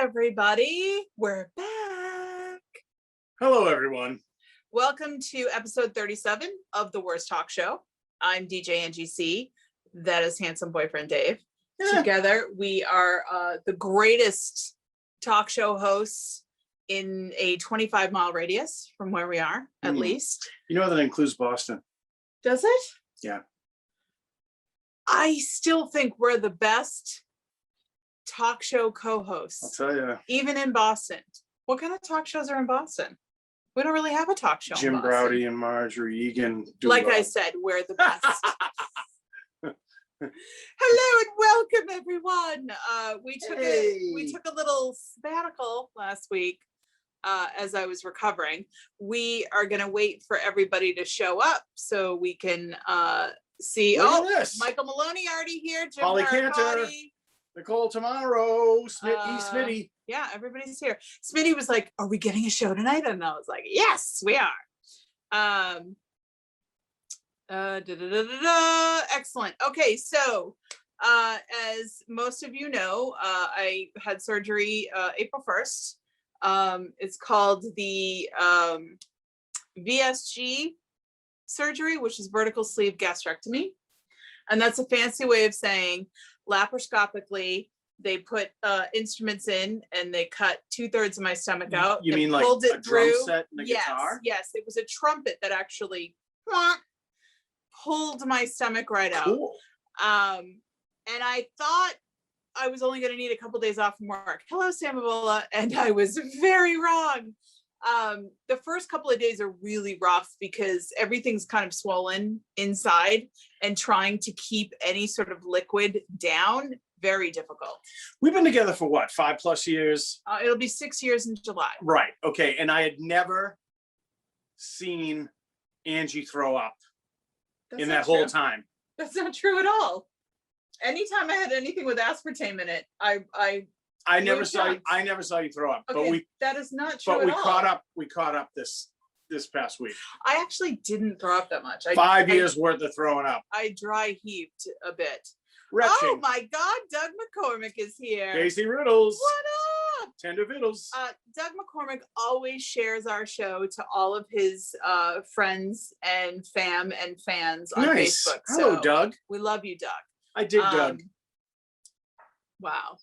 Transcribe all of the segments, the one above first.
everybody. We're back. Hello, everyone. Welcome to episode 37 of The Worst Talk Show. I'm DJ Angie C. That is handsome boyfriend Dave. Yeah. Together, we are the greatest talk show hosts in a 25-mile radius from where we are, at least. You know that includes Boston. Does it? Yeah. I still think we're the best talk show co-hosts. I'll tell you. Even in Boston. What kind of talk shows are in Boston? We don't really have a talk show. Jim Browdy and Marjorie Egan. Like I said, we're the best. Hello and welcome, everyone. We took a little sabbatical last week as I was recovering. We are going to wait for everybody to show up so we can see. Look at this. Michael Maloney already here. Jim Holly Cantor. Nicole Tomorrow. Smitty. Yeah, everybody's here. Smitty was like, "Are we getting a show tonight?" And I was like, "Yes, we are." Excellent. Okay, so as most of you know, I had surgery April 1st. It's called the Vsg Surgery, which is vertical sleeve gastrectomy. And that's a fancy way of saying laparoscopically, they put instruments in and they cut 2/3 of my stomach out. You mean like pulled it a drum through. set and a guitar? Yes, it was a trumpet that actually pulled my stomach right out. Cool. And I thought I was only going to need a couple days off from work. Hello, Samabola. And I was very wrong. The first couple of days are really rough because everything's kind of swollen inside, and trying to keep any sort of liquid down, very difficult. We've been together for what, 5+ years? It'll be 6 years in July. Right. Okay. And I had never seen Angie throw up in that whole time. That's not true at all. Anytime I had anything with aspartame in it, I never saw you throw up. Okay, but that is not true but we at all. caught up this past week. I actually didn't throw up that much. 5 years worth of throwing up. I dry heaved a bit. Retching. Oh my God, Doug McCormick is here. Casey Riddles. What up? Tender Vittles. Doug McCormick always shares our show to all of his friends and fam and fans on Facebook. Hello, Doug. We love you, Doug. I dig Doug. Wow.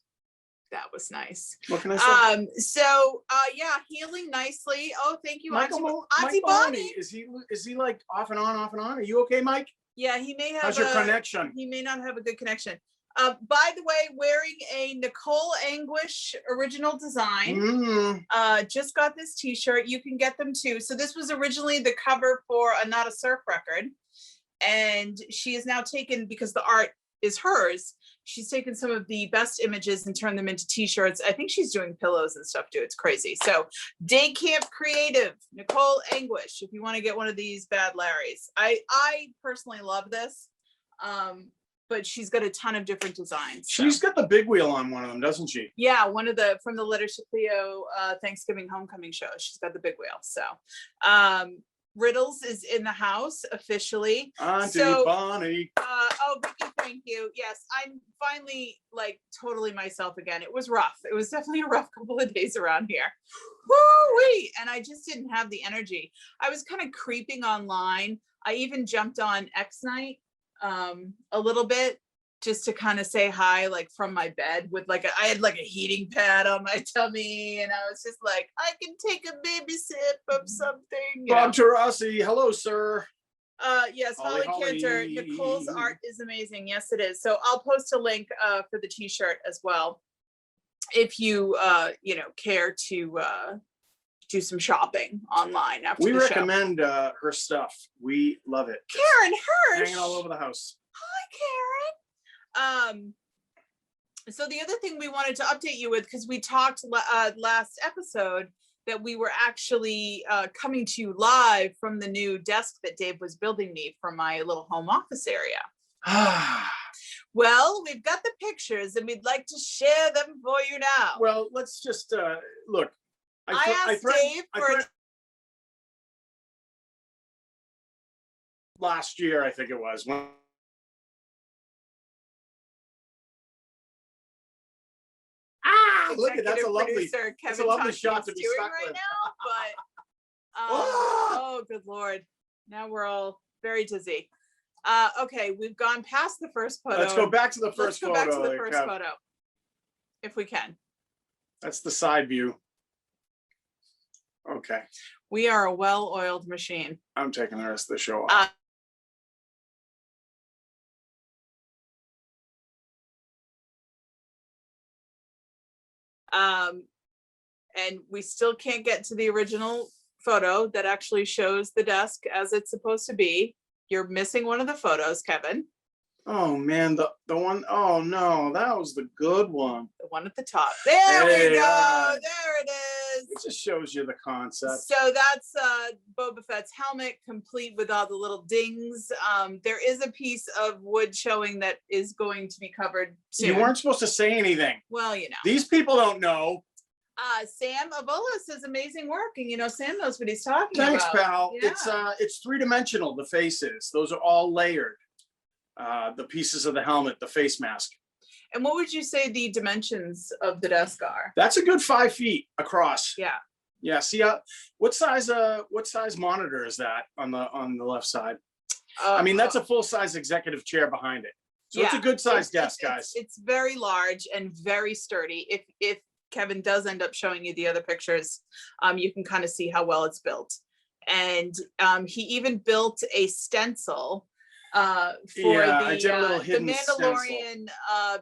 That was nice. What can I say? So yeah, healing nicely. Oh, thank you, Auntie Bonnie. Is he like off and on? Are you okay, Mike? Yeah, he may have. How's your connection? He may not have a good connection. By the way, wearing a Nicole Anguish original design. Just got this t-shirt. You can get them too. So this was originally the cover for a Not a Surf record. And she is now taken, because the art is hers, she's taken some of the best images and turned them into t-shirts. I think she's doing pillows and stuff too. It's crazy. So Day Camp Creative, Nicole Anguish, if you want to get one of these bad Larrys. I personally love this. But she's got a ton of different designs. She's got the big wheel on one of them, doesn't she? Yeah, one of the from the Letters to Cleo Thanksgiving homecoming show. She's got the big wheel. So Riddles is in the house officially. Auntie Bonnie. Vicky, thank you. Yes, I'm finally like totally myself again. It was rough. It was definitely a rough couple of days around here. Woo-wee! And I just didn't have the energy. I was kind of creeping online. I even jumped on X Night a little bit just to kind of say hi, like from my bed with I had like a heating pad on my tummy, and I was just like, I can take a baby sip of something. Bob Tarasi, hello, sir. Yes, Holly Cantor. Nicole's art is amazing. Yes, it is. So I'll post a link for the t-shirt as well, if you care to do some shopping online after the show. We recommend her stuff. We love it. Karen Hirsch. Hanging all over the house. Hi, Karen. So the other thing we wanted to update you with, because we talked last episode that we were actually coming to you live from the new desk that Dave was building me for my little home office area. Well, we've got the pictures and we'd like to share them for you now. Well, let's just look. I asked Dave for last year, I think it was, when Look at that's a lovely Kevin shot to be stuck right with. now, but oh, good Lord. Now we're all very dizzy. Okay, we've gone past the first photo. Let's go back to the first photo. Let's go back to the first photo, if we can. That's the side view. Okay. We are a well-oiled machine. I'm taking the rest of the show off. And we still can't get to the original photo that actually shows the desk as it's supposed to be. You're missing one of the photos, Kevin. Oh man, the one, oh no, that was the good one. The one at the top. There we go. There it is. It just shows you the concept. So that's Boba Fett's helmet, complete with all the little dings. There is a piece of wood showing that is going to be covered soon. You weren't supposed to say anything. Well, you know. These people don't know. Sam Avola says amazing work, and Sam knows what he's talking about. Thanks, pal. Yeah. It's three-dimensional, the faces. Those are all layered. The pieces of the helmet, the face mask. And what would you say the dimensions of the desk are? That's a good 5 feet across. Yeah. Yeah. See, what size monitor is that on the left side? I mean, that's a full-size executive chair behind it. So it's a good size desk, guys. It's very large and very sturdy. If Kevin does end up showing you the other pictures, you can kind of see how well it's built. And he even built a stencil for the Mandalorian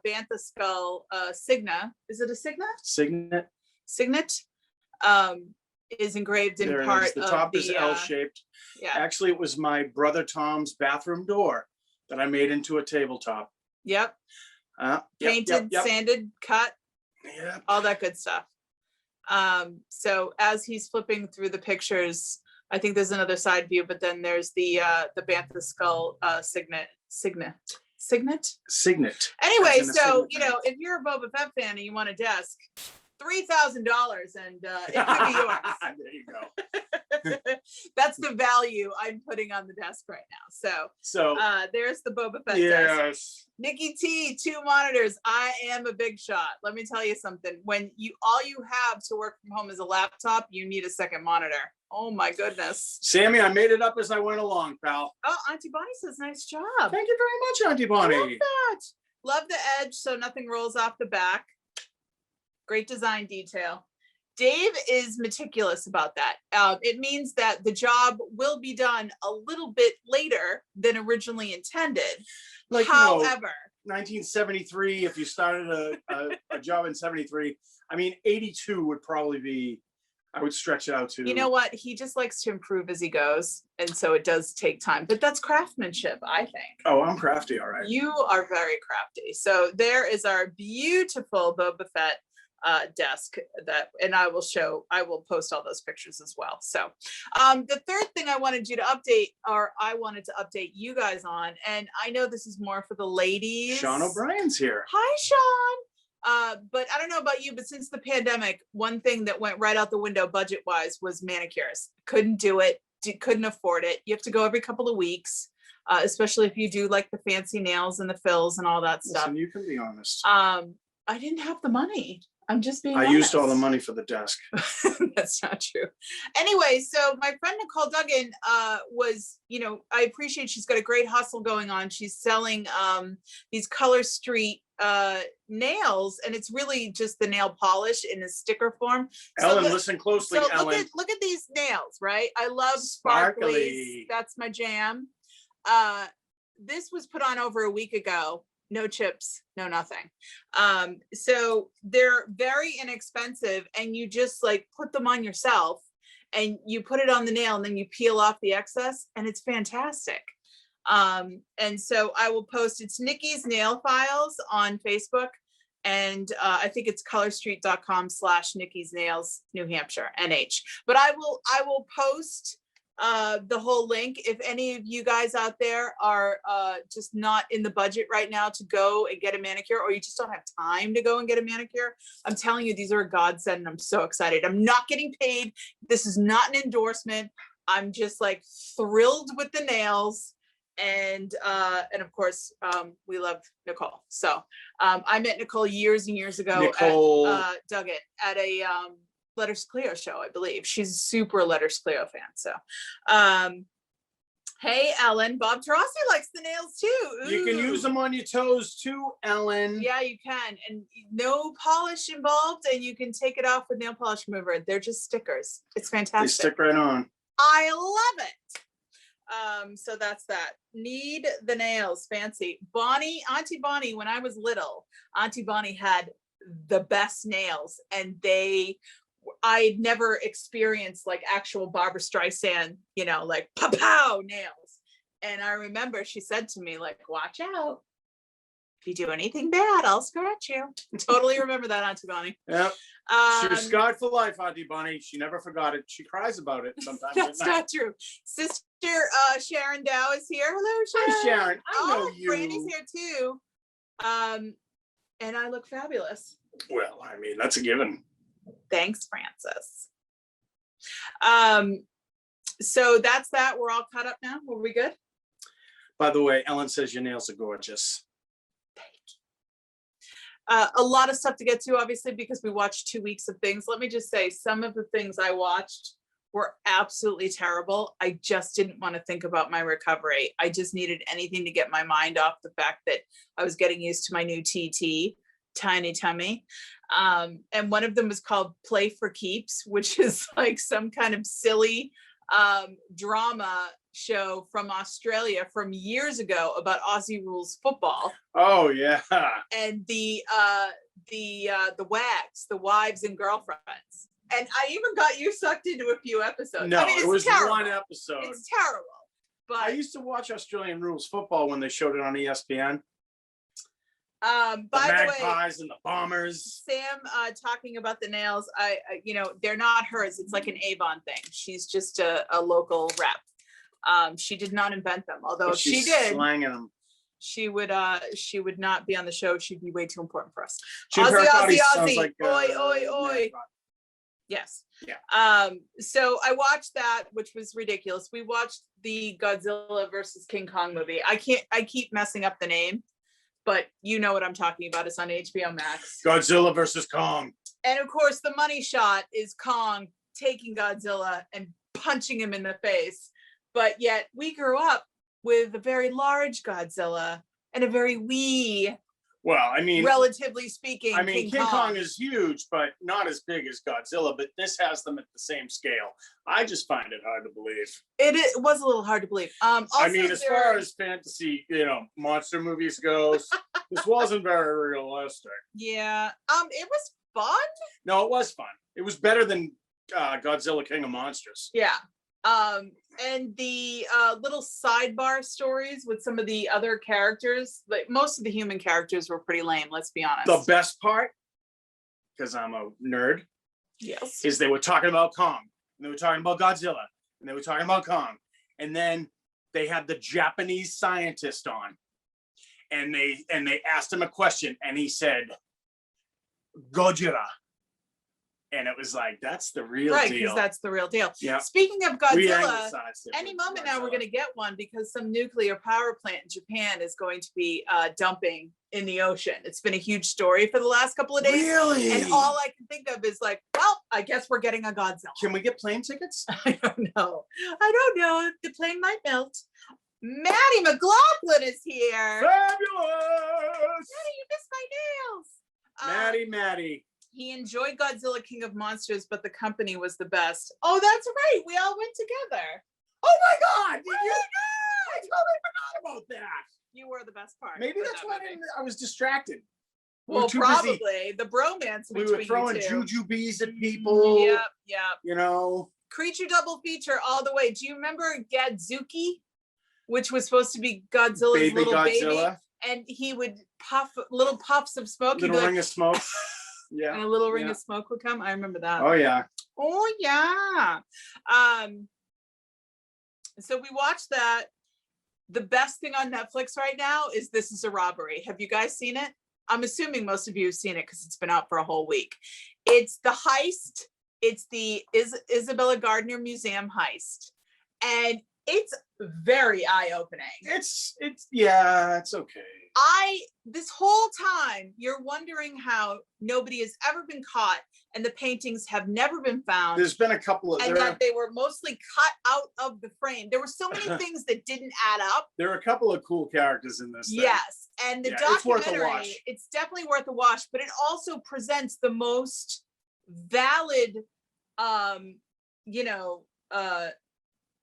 bantha skull signa. Is it a signa? Signet is engraved in part. The top is L-shaped. Yeah. Actually, it was my brother Tom's bathroom door that I made into a tabletop. Yep. Painted, sanded, cut. Yeah. All that good stuff. So as he's flipping through the pictures, I think there's another side view, but then there's the bantha skull signet. Anyway, so if you're a Boba Fett fan and you want a desk, $3,000 and it could be yours. There you go. That's the value I'm putting on the desk right now. So there's the Boba Fett desk. Nikki T, 2 monitors. I am a big shot. Let me tell you something. When all you have to work from home is a laptop, you need a second monitor. Oh my goodness. Sammy, I made it up as I went along, pal. Oh, Auntie Bonnie says nice job. Thank you very much, Auntie Bonnie. I love that. Love the edge so nothing rolls off the back. Great design detail. Dave is meticulous about that. It means that the job will be done a little bit later than originally intended. However, 1973, if you started a job in 73, I mean, 82 would probably be, I would stretch it out to. You know what? He just likes to improve as he goes. And so it does take time, but that's craftsmanship, I think. Oh, I'm crafty. All right. You are very crafty. So there is our beautiful Boba Fett desk and I will post all those pictures as well. So the third thing I wanted to update you guys on, and I know this is more for the ladies. Sean O'Brien's here. Hi, Sean. But I don't know about you, but since the pandemic, one thing that went right out the window budget wise was manicures. Couldn't do it, couldn't afford it. You have to go every couple of weeks, especially if you do like the fancy nails and the fills and all that stuff. Listen, you can be honest. I didn't have the money. I'm just being honest. I used all the money for the desk. That's not true. Anyway, so my friend Nicole Duggan was, I appreciate she's got a great hustle going on. She's selling these Colorstreet nails, and it's really just the nail polish in a sticker form. Ellen, listen closely, so Ellen. Look at these nails, right? I love sparklies. That's my jam. This was put on over a week ago. No chips, no nothing. So they're very inexpensive, and you just like put them on yourself and you put it on the nail and then you peel off the excess, and it's fantastic. And so I will post, it's Nikki's Nail Files on Facebook, and I think it's colorstreet.com/Nikki's Nails, New Hampshire, NH. But I will post the whole link if any of you guys out there are just not in the budget right now to go and get a manicure, or you just don't have time to go and get a manicure. I'm telling you, these are a godsend, and I'm so excited. I'm not getting paid. This is not an endorsement. I'm just like thrilled with the nails, And of course, we love Nicole. So I met Nicole years and years ago Nicole. at Duggan at a Letters Cleo show, I believe. She's a super Letters Cleo fan. So hey, Ellen, Bob Tarasi likes the nails too. Ooh. You can use them on your toes too, Ellen. Yeah, you can. And no polish involved, and you can take it off with nail polish remover. They're just stickers. It's fantastic. They stick right on. I love it. So that's that. Need the nails, fancy. Bonnie, Auntie Bonnie, when I was little, Auntie Bonnie had the best nails, and I'd never experienced like actual Barbara Streisand, like pow nails. And I remember she said to me, like, watch out. If you do anything bad, I'll scratch you. Totally remember that, Auntie Bonnie. Yep. She was scarred for life, Auntie Bonnie. She never forgot it. She cries about it sometimes. That's not true. Sister Sharon Dow is here. Hello, Sharon. Hi, Sharon. I know you. Brandy's here too. And I look fabulous. Well, I mean, that's a given. Thanks, Francis. So that's that. We're all caught up now. Were we good? By the way, Ellen says your nails are gorgeous. A lot of stuff to get to, obviously, because we watched 2 weeks of things. Let me just say, some of the things I watched were absolutely terrible. I just didn't want to think about my recovery. I just needed anything to get my mind off the fact that I was getting used to my new TT, tiny tummy. And one of them was called Play for Keeps, which is like some kind of silly drama show from Australia from years ago about Aussie rules football. Oh yeah. And the wags, the wives and girlfriends. And I even got you sucked into a few episodes. No, I mean, it was terrible. one episode. It's terrible. But I used to watch Australian rules football when they showed it on ESPN. by the Magpies way, and the Bombers. Sam talking about the nails, I they're not hers. It's like an Avon thing. She's just a local rep. She did not invent them, although if she did, slanging them. she would not be on the show. She'd be way too important for us. Jim Aussie, Paracati Aussie, sounds Aussie. like, Oi, oi, oi. yeah. Yes. Yeah. So I watched that, which was ridiculous. We watched the Godzilla versus King Kong movie. I keep messing up the name, but you know what I'm talking about. It's on HBO Max. Godzilla versus Kong. And of course, the money shot is Kong taking Godzilla and punching him in the face. But yet we grew up with a very large Godzilla and a very wee, well, I mean, relatively speaking, I mean, King Kong is huge, but not as big as Godzilla, but this has them at the same scale. I just find it hard to believe. It was a little hard to believe. Also, I mean, as far as fantasy, monster movies goes, this wasn't very realistic. Yeah. It was fun. No, it was fun. It was better than Godzilla King of Monsters. Yeah. And the little sidebar stories with some of the other characters, like most of the human characters were pretty lame, let's be honest. The best part, because I'm a nerd, yes, is they were talking about Kong, and they were talking about Godzilla, and they were talking about Kong, and then they had the Japanese scientist on, and they asked him a question, and he said, Gojira. And it was like, that's the real deal. Right, because that's the real deal. Yeah. Speaking of Godzilla, any with moment now Godzilla. we're going to get one because some nuclear power plant in Japan is going to be dumping in the ocean. It's been a huge story for the last couple of days. Really? And all I can think of is like, well, I guess we're getting a Godzilla. Can we get plane tickets? I don't know. The plane might melt. Maddie McLaughlin is here. Fabulous! Maddie, you missed my nails. Maddie. He enjoyed Godzilla King of Monsters, but the company was the best. Oh, that's right. We all went together. Oh my God! I totally forgot about that. You were the best part. Maybe that's why I was distracted. Well, probably the bromance between we were throwing you two. jujubes at people. Yep. Creature double feature all the way. Do you remember Gadzuki, which was supposed to be Godzilla's little baby? And he would puff little puffs of smoke. Little ring of smoke. Yeah. And a little ring of smoke would come. I remember that. Oh yeah. So we watched that. The best thing on Netflix right now is This Is a Robbery. Have you guys seen it? I'm assuming most of you have seen it because it's been out for a whole week. It's the heist. It's the Isabella Gardner Museum heist. And It's very eye-opening. It's okay. This whole time you're wondering how nobody has ever been caught and the paintings have never been found. There's been a couple of, and that they were mostly cut out of the frame. There were so many things that didn't add up. There are a couple of cool characters in this thing. Yes, and the documentary, it's definitely worth a watch, but it also presents the most valid,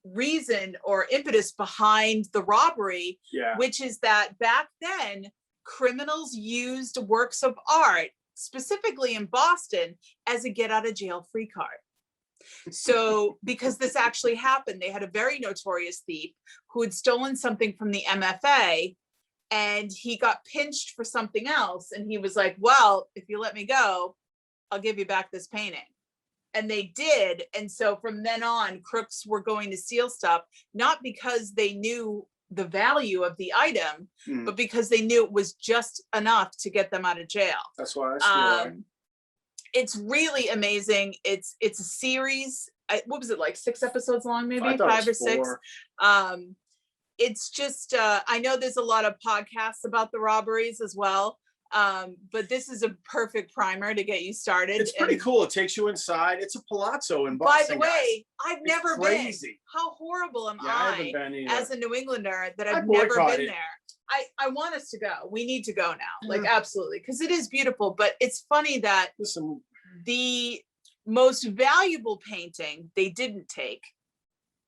reason or impetus behind the robbery, which is that back then criminals used works of art, specifically in Boston, as a get out of jail free card. So because this actually happened, they had a very notorious thief who had stolen something from the MFA, and he got pinched for something else, and he was like, well, if you let me go, I'll give you back this painting. And they did. And so from then on, crooks were going to steal stuff, not because they knew the value of the item, but because they knew it was just enough to get them out of jail. That's why I stole it. It's really amazing. It's a series. What was it, like 6 episodes long, maybe 5 or 6? It's just, I know there's a lot of podcasts about the robberies as well. But this is a perfect primer to get you started. It's pretty cool. It takes you inside. It's a palazzo in Boston. By the way, I've never been. Crazy. How horrible am I haven't been either. as a New Englander that I've never been there? I want us to go. We need to go now. Like, absolutely. Because it is beautiful. But it's funny that the most valuable painting they didn't take.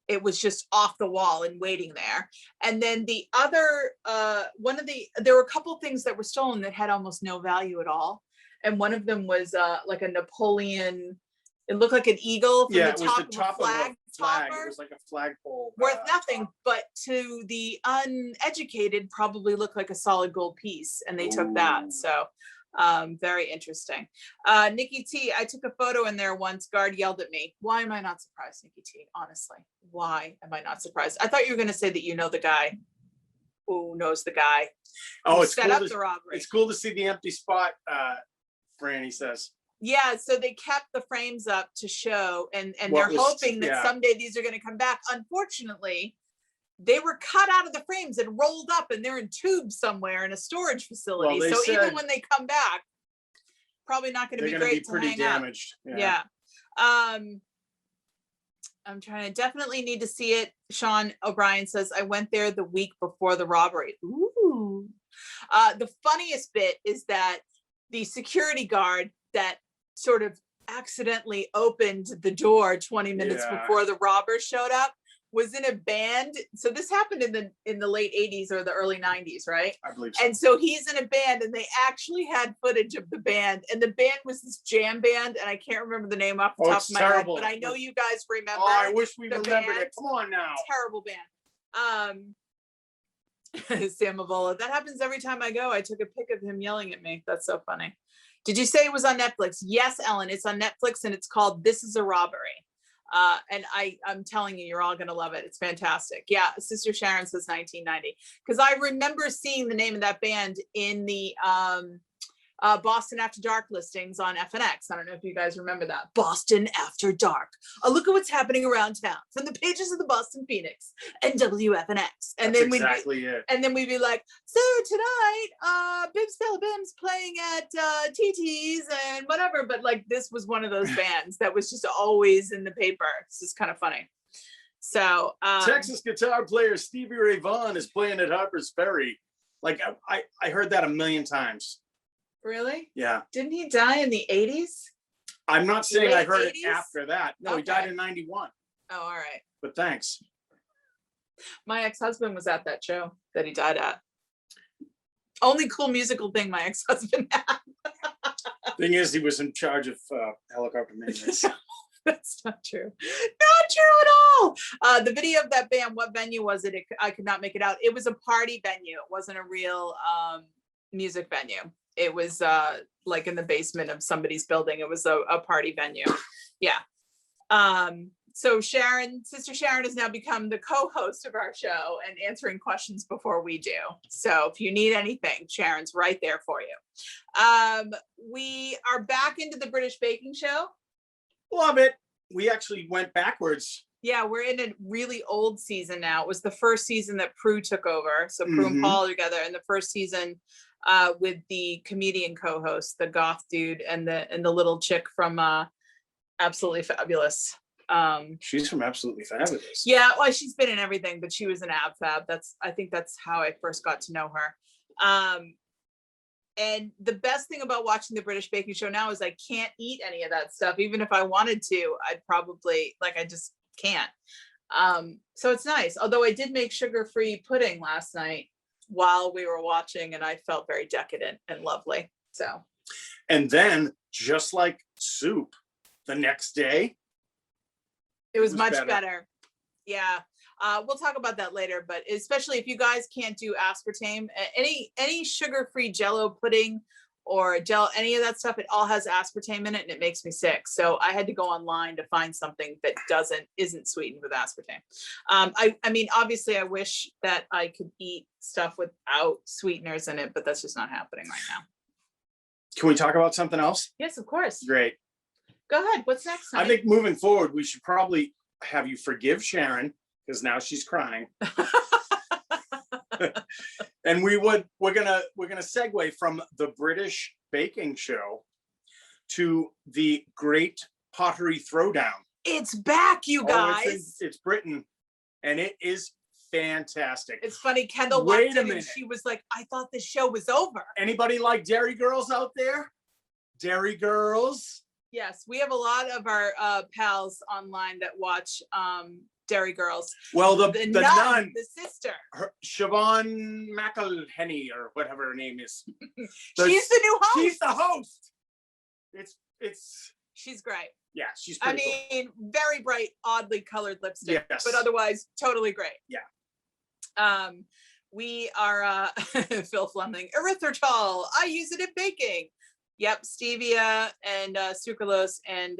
It was just off the wall and waiting there. And then the other, there were a couple of things that were stolen that had almost no value at all. And one of them was like a Napoleon, it looked like an eagle from the top of a flag topper. It was like a flagpole. Worth nothing, but to the uneducated probably looked like a solid gold piece. And they took that, so. Very interesting. Nikki T, I took a photo in there once. Guard yelled at me. Why am I not surprised, Nikki T? Honestly, why am I not surprised? I thought you were going to say that you know the guy who knows the guy. Oh, it's set cool up the robbery. It's cool to see the empty spot. Franny says. Yeah, so they kept the frames up to show, and they're hoping that someday these are going to come back. Unfortunately, they were cut out of the frames and rolled up, and they're in tubes somewhere in a storage facility. Well, so even when they come back, probably not going to be great to hang damaged. Out. Yeah. I'm trying to definitely need to see it. Sean O'Brien says, I went there the week before the robbery. Ooh. The funniest bit is that the security guard that sort of accidentally opened the door 20 minutes before the robbers showed up was in a band. So this happened in the late 80s or the early 90s, right? I believe so. And so he's in a band, and they actually had footage of the band, and the band was this jam band, and I can't remember the name off the top of my head, but I know you guys remember. Oh, I wish we remembered it. Come on now. Terrible band. Sam Mavola. That happens every time I go. I took a pic of him yelling at me. That's so funny. Did you say it was on Netflix? Yes, Ellen, it's on Netflix, and it's called This Is a Robbery. And I'm telling you, you're all going to love it. It's fantastic. Yeah. Sister Sharon says 1990. Because I remember seeing the name of that band in the Boston After Dark listings on FNX. I don't know if you guys remember that. Boston After Dark. A look at what's happening around town from the pages of the Boston Phoenix and WFNX. And That's then exactly it. And then we'd be like, so tonight, Bib Stella Bim's playing at TT's and whatever. But like, this was one of those bands that was just always in the paper. It's just kind of funny. So Texas guitar player Stevie Ray Vaughan is playing at Harper's Ferry. Like I heard that a million times. Really? Yeah. Didn't he die in the 80s? I'm not saying I heard 80s? It after that. No, okay. He died in 91. Oh, all right. But thanks. My ex-husband was at that show that he died at. Only cool musical thing my ex-husband had. Thing is, he was in charge of helicopter maintenance. That's not true. Not true at all. The video of that band, what venue was it? I could not make it out. It was a party venue. It wasn't a real music venue. It was like in the basement of somebody's building. It was a party venue. Yeah. So Sister Sharon has now become the co-host of our show and answering questions before we do. So if you need anything, Sharon's right there for you. We are back into the British Baking Show. Love it. we actually went backwards. Yeah, we're in a really old season now. It was the first season that Prue took over. So Prue and Paul are together, and the first season with the comedian co-host, the goth dude, and the little chick from Absolutely Fabulous. She's from Absolutely Fabulous. Yeah, well, she's been in everything, but she was an Ab Fab. I think that's how I first got to know her. And the best thing about watching the British baking show now is I can't eat any of that stuff. Even if I wanted to, I'd probably, I just can't. So it's nice. Although I did make sugar-free pudding last night while we were watching, and I felt very decadent and lovely. So. And then, just like soup, the next day, it was much better. Yeah. We'll talk about that later, but especially if you guys can't do aspartame, any sugar-free Jell-O pudding or any of that stuff, it all has aspartame in it, and it makes me sick. So I had to go online to find something that isn't sweetened with aspartame. I mean, obviously I wish that I could eat stuff without sweeteners in it, but that's just not happening right now. Can we talk about something else? Yes, of course. Great. Go ahead. What's next, honey? I think moving forward, we should probably have you forgive Sharon, because now she's crying. And we're gonna segue from the British baking show to the Great Pottery Throwdown. It's back, you guys. It's Britain, and it is fantastic. It's funny, Kendall walked in and she was like, I thought the show was over. Anybody like Dairy Girls out there? Dairy Girls? Yes, we have a lot of our pals online that watch Dairy Girls. Well, the nun, the sister, Siobhan McElhenney, or whatever her name is. She's the new host. She's the host. She's great. Yeah, she's pretty cool. Very bright, oddly colored lipstick, yes, but otherwise totally great. Yeah. We are Phil Fleming, erythritol. I use it in baking. Yep, stevia and sucralose and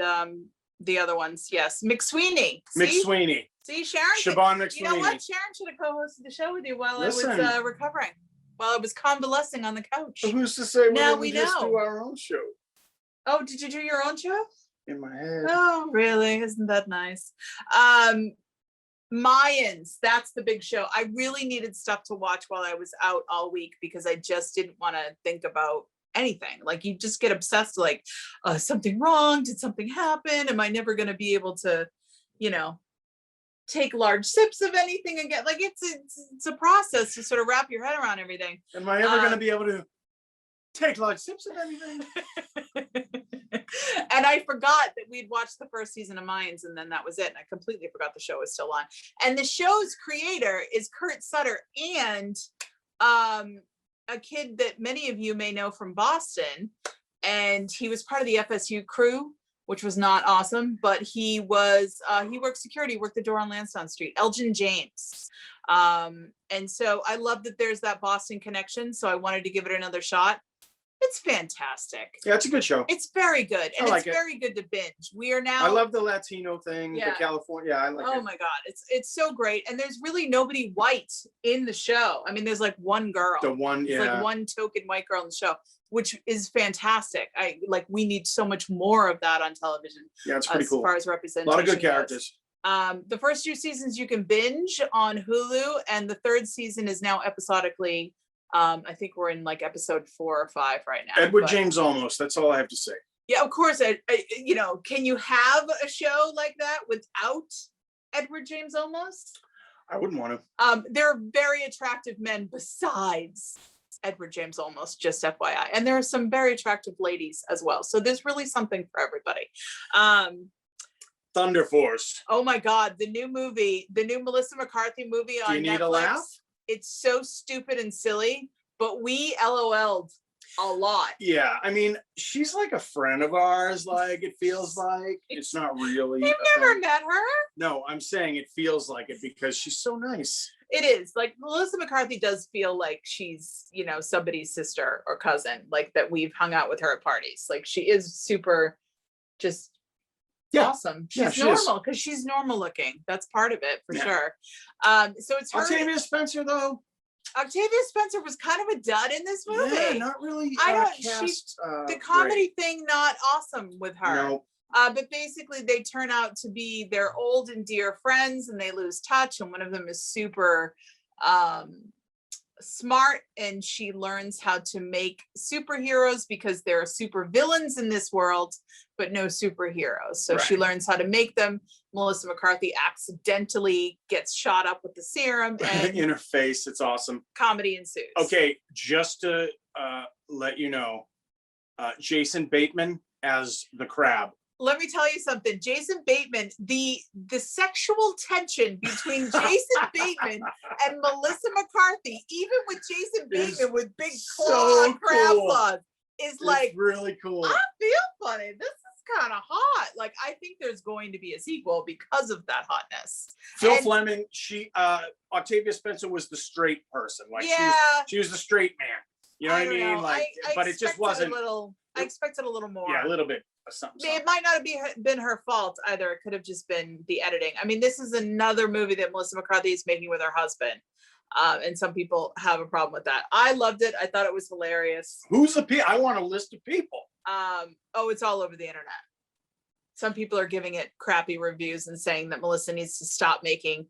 the other ones. Yes, McSweeney. McSweeney. See, Sharon. Siobhan McSweeney. You know what? Sharon should have co-hosted the show with you while I was recovering, while I was convalescing on the couch. But who's to say we just do our own show? Oh, did you do your own show? In my head. Oh, really? Isn't that nice? Mayans, that's the big show. I really needed stuff to watch while I was out all week because I just didn't want to think about anything. Like, you just get obsessed, like, something wrong? Did something happen? Am I never going to be able to, take large sips of anything again? Like, it's a process to sort of wrap your head around everything. Am I ever going to be able to take large sips of anything? And I forgot that we'd watched the first season of Mayans, and then that was it. And I completely forgot the show was still on. And the show's creator is Kurt Sutter, and a kid that many of you may know from Boston. And he was part of the FSU crew, which was not awesome, but he worked security, worked the door on Lansdowne Street, Elgin James. And so I love that there's that Boston connection. So I wanted to give it another shot. It's fantastic. Yeah, it's a good show. It's very good. And it's very good to binge. We are now. I love the Latino thing, the California. Yeah, I like it. Oh my God. It's so great. And there's really nobody white in the show. I mean, there's like one girl. It's like one token white girl in the show, which is fantastic. We need so much more of that on television. Yeah, it's pretty cool. As far as representation. A lot of good characters. The first 2 seasons you can binge on Hulu, and the 3rd season is now episodically. I think we're in like episode 4 or 5 right now. Edward James Olmos. That's all I have to say. Yeah, of course. Can you have a show like that without Edward James Olmos? I wouldn't want to. There are very attractive men besides Edward James Olmos, just FYI. And there are some very attractive ladies as well. So there's really something for everybody. Thunder Force. Oh my God. The new Melissa McCarthy movie on Netflix. Do you need a laugh? It's so stupid and silly, but we LOL'd a lot. Yeah, I mean, she's like a friend of ours, like, it feels like. It's not really. You've never met her? No, I'm saying it feels like it because she's so nice. It is. Like, Melissa McCarthy does feel like she's, somebody's sister or cousin, like, that we've hung out with her at parties. Like, she is super just awesome. She's normal because she's normal looking. That's part of it for sure. So it's her. Octavia Spencer, though. Octavia Spencer was kind of a dud in this movie. Yeah, not really. The comedy thing not awesome with her. No. But basically they turn out to be their old and dear friends, and they lose touch, and one of them is super smart, and she learns how to make superheroes because there are super villains in this world but no superheroes, so she learns how to make them. Melissa McCarthy accidentally gets shot up with the serum and in her face. It's awesome. Comedy ensues. Okay, just to let you know, Jason Bateman as the crab. Let me tell you something. Jason Bateman, the sexual tension between Jason Bateman and Melissa McCarthy, even with Jason Bateman with big claw, crab claws, is like really cool. I feel funny. This is kind of hot. Like, I think there's going to be a sequel because of that hotness. Phil Fleming, Octavia Spencer was the straight person. Like, she was the straight man. You know what I mean? Like, but it just wasn't. I expected a little more. Yeah, a little bit. Something. It might not have been her fault either. It could have just been the editing. I mean, this is another movie that Melissa McCarthy is making with her husband. And some people have a problem with that. I loved it. I thought it was hilarious. I want a list of people. Oh, it's all over the internet. Some people are giving it crappy reviews and saying that Melissa needs to stop making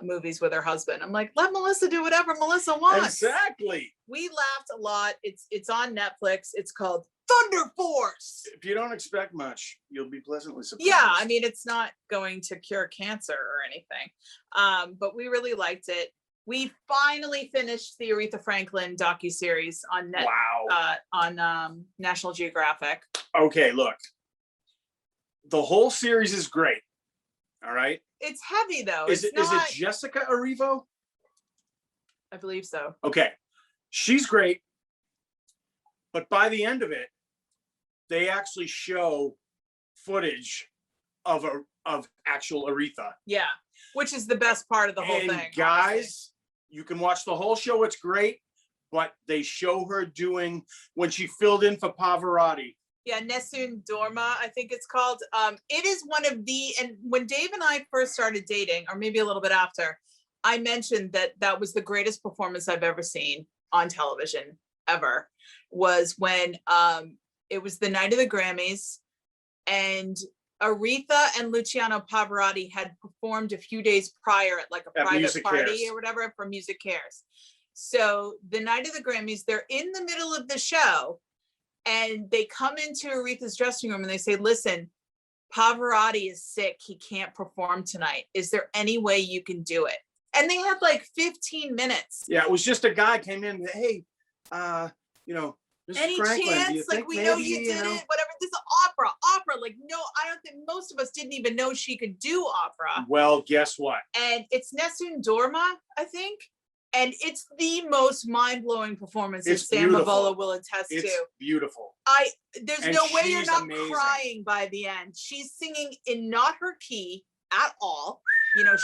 movies with her husband. I'm like, let Melissa do whatever Melissa wants. Exactly. We laughed a lot. It's on Netflix. It's called Thunder Force. If you don't expect much, you'll be pleasantly surprised. Yeah, I mean, it's not going to cure cancer or anything. But we really liked it. We finally finished the Aretha Franklin docu-series on National Geographic. Okay, look. The whole series is great. All right. It's heavy though. Is it Jessica Arivo? I believe so. Okay. She's great. But by the end of it, they actually show footage of actual Aretha. Yeah, which is the best part of the whole thing. Guys, you can watch the whole show. It's great. But they show her doing when she filled in for Pavarotti. Yeah, Nessun Dorma, I think it's called. It is one of and when Dave and I first started dating, or maybe a little bit after, I mentioned that was the greatest performance I've ever seen on television ever, was when it was the night of the Grammys, and Aretha and Luciano Pavarotti had performed a few days prior at like a private party or whatever for Music Cares. So the night of the Grammys, they're in the middle of the show, and they come into Aretha's dressing room and they say, listen, Pavarotti is sick. He can't perform tonight. Is there any way you can do it? And they had like 15 minutes. Yeah, it was just a guy came in, hey, any Franklin, chance? Like, we know you did it, whatever. This is opera. Like, no, I don't think most of us didn't even know she could do opera. Well, guess what? And it's Nessun Dorma, I think. And it's the most mind-blowing performance that Sam Mavola will attest to. It's beautiful. There's no way you're not crying by the end. She's singing in not her key at all. You know,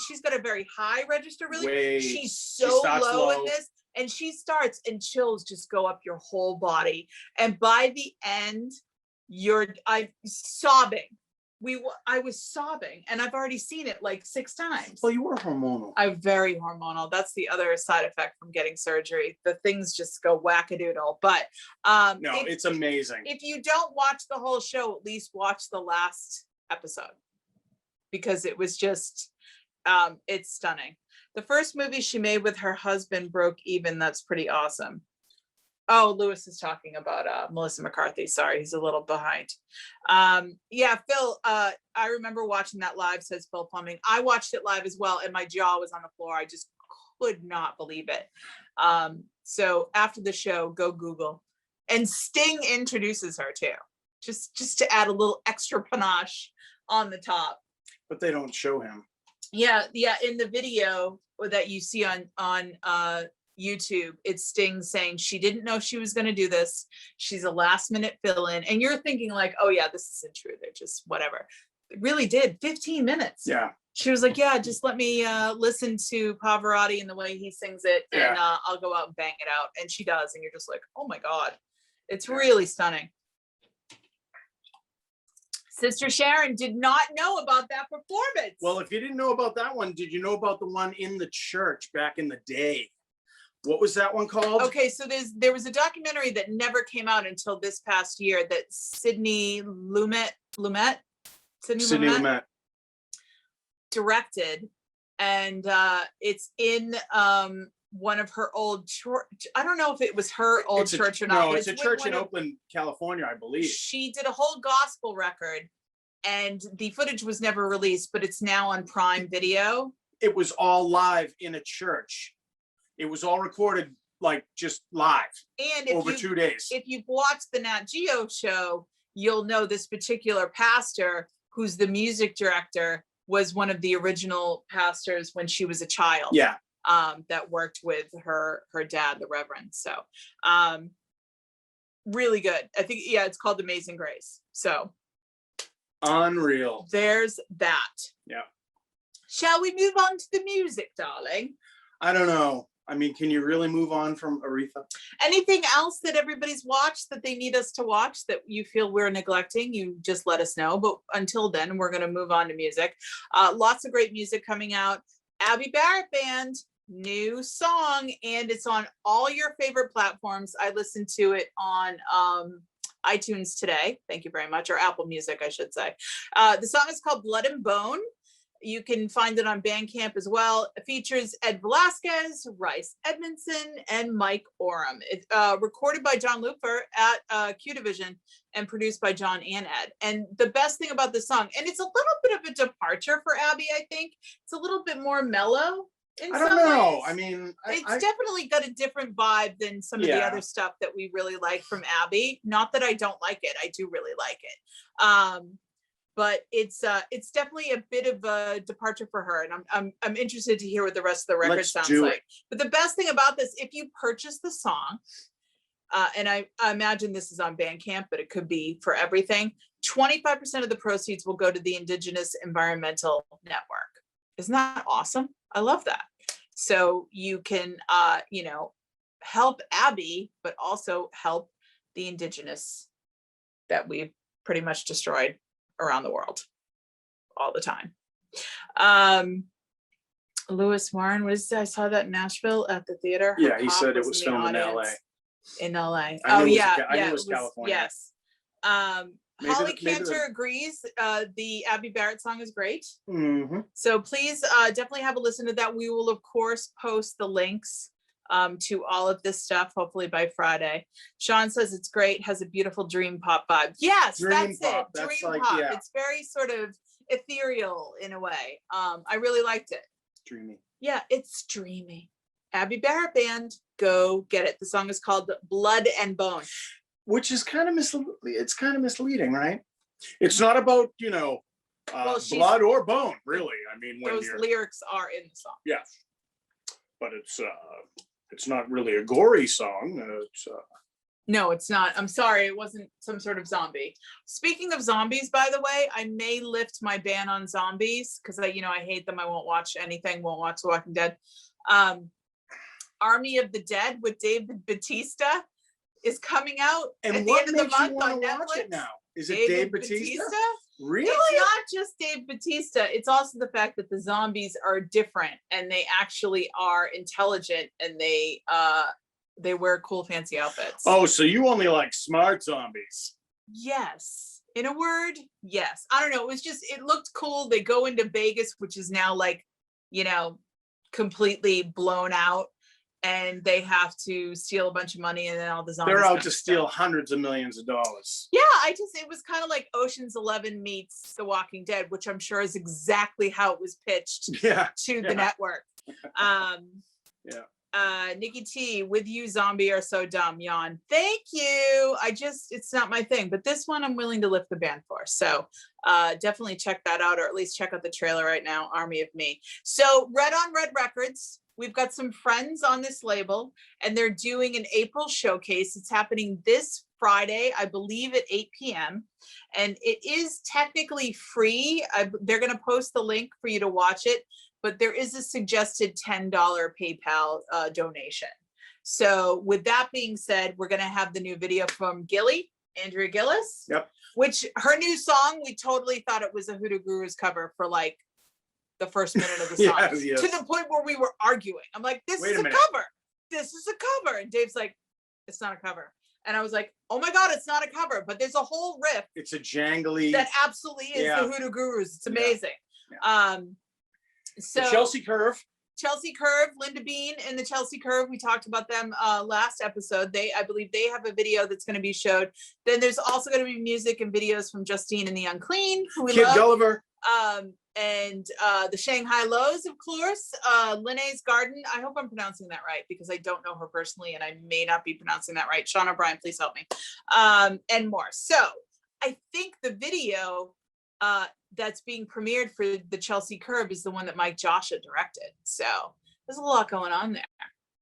she's got a very high register, really. She's so low in this. And she starts and chills just go up your whole body. And by the end, I'm sobbing. I was sobbing, and I've already seen it like 6 times. Well, you were hormonal. I'm very hormonal. That's the other side effect from getting surgery. The things just go wackadoodle. But it's amazing. If you don't watch the whole show, at least watch the last episode, because it was just, it's stunning. The first movie she made with her husband broke even. That's pretty awesome. Oh, Lewis is talking about Melissa McCarthy. Sorry, he's a little behind. Yeah, Phil, I remember watching that live, says Phil Plumbing. I watched it live as well, and my jaw was on the floor. I just could not believe it. So after the show, go Google. And Sting introduces her too, just to add a little extra panache on the top. But they don't show him. Yeah, in the video that you see on YouTube, it's Sting saying she didn't know she was going to do this. She's a last minute fill-in, and you're thinking like, oh yeah, this isn't true. They're just whatever. It really did 15 minutes. Yeah. She was like, yeah, just let me listen to Pavarotti and the way he sings it, and I'll go out and bang it out. And she does, and you're just like, oh my God, it's really stunning. Sister Sharon did not know about that performance. Well, if you didn't know about that one, did you know about the one in the church back in the day? What was that one called? Okay, so there was a documentary that never came out until this past year that Sidney Lumet directed, and it's in one of her old church. I don't know if it was her old church or not. No, it's a church in Oakland, California, I believe. She did a whole gospel record, and the footage was never released, but it's now on Prime Video. It was all live in a church. It was all recorded like just live, and over 2 days. If you've watched the Nat Geo show, you'll know this particular pastor, who's the music director, was one of the original pastors when she was a child. Yeah. That worked with her dad, the Reverend. So really good. I think, yeah, it's called Amazing Grace. So unreal. There's that. Yeah. Shall we move on to the music, darling? I don't know. I mean, can you really move on from Aretha? Anything else that everybody's watched that they need us to watch that you feel we're neglecting? You just let us know. But until then, we're going to move on to music. Lots of great music coming out. Abby Barrett Band, new song, and it's on all your favorite platforms. I listened to it on iTunes today. Thank you very much. Or Apple Music, I should say. The song is called Blood and Bone. You can find it on Bandcamp as well. It features Ed Velasquez, Rice Edmondson, and Mike Oram. It's recorded by John Lupfer at Q Division and produced by John and Ed. And the best thing about this song, and it's a little bit of a departure for Abby, I think. It's a little bit more mellow. I don't know. I mean, it's definitely got a different vibe than some of the other stuff that we really like from Abby. Not that I don't like it. I do really like it. But it's definitely a bit of a departure for her, and I'm interested to hear what the rest of the record sounds like. But the best thing about this, if you purchase the song, and I imagine this is on Bandcamp, but it could be for everything, 25% of the proceeds will go to the Indigenous Environmental Network. Isn't that awesome? I love that. So you can, help Abby, but also help the Indigenous that we've pretty much destroyed around the world all the time. Lewis Warren I saw that in Nashville at the theater. Yeah, he said it was filmed in LA. In LA. I knew it was California. Yes. Holly Cantor agrees. The Abby Barrett song is great. Mm-hmm. So please definitely have a listen to that. We will, of course, post the links to all of this stuff, hopefully by Friday. Sean says it's great, has a beautiful dream pop vibe. Yes, that's it. Dream pop. Yeah. It's very sort of ethereal in a way. I really liked it. Dreamy. Yeah, it's dreamy. Abby Barrett Band, go get it. The song is called Blood and Bone. Which is kind of misleading, right? It's not about, blood or bone, really. I mean, when those lyrics are in the song. Yes. But it's not really a gory song. No, it's not. I'm sorry, it wasn't some sort of zombie. Speaking of zombies, by the way, I may lift my ban on zombies because I hate them. I won't watch anything. Won't watch The Walking Dead. Army of the Dead with David Bautista is coming out at the end of the month on Netflix. Watch it now? Is it Dave Bautista? Really? It's not just Dave Bautista. It's also the fact that the zombies are different and they actually are intelligent and they wear cool, fancy outfits. Oh, so you only like smart zombies? Yes. In a word, yes. I don't know. It looked cool. They go into Vegas, which is now completely blown out. And they have to steal a bunch of money, and then all the zombies. They're out to steal hundreds of millions of dollars. Yeah, it was kind of like Ocean's 11 meets The Walking Dead, which I'm sure is exactly how it was pitched to the network. Nikki T, with you, zombie are so dumb, yawn. Thank you. It's not my thing, but this one I'm willing to lift the ban for. So definitely check that out, or at least check out the trailer right now, Army of Me. So Red on Red Records. We've got some friends on this label, and they're doing an April showcase. It's happening this Friday, I believe at 8 p.m. And it is technically free. They're going to post the link for you to watch it, but there is a suggested $10 PayPal donation. So with that being said, we're going to have the new video from Andrea Gillis. Yep. Which her new song, we totally thought it was a Hoodoo Gurus cover for the first minute of the song. Yes. To the point where we were arguing. I'm like, this is a cover. this is a cover. And Dave's like, it's not a cover. And I was like, oh my God, it's not a cover, but there's a whole riff. It's a jangly. That absolutely is the Hoodoo Gurus. It's amazing. Yeah. So the Chelsea Curve, Linda Bean and the Chelsea Curve. We talked about them last episode. I believe they have a video that's going to be showed. Then there's also going to be music and videos from Justine and the Unclean, who we Kid love. Gulliver. And the Shanghai Lows, of course, Linnea's Garden. I hope I'm pronouncing that right because I don't know her personally and I may not be pronouncing that right. Sean O'Brien, please help me. And more. So I think the video that's being premiered for the Chelsea Curve is the one that Mike Joshua directed. So there's a lot going on there.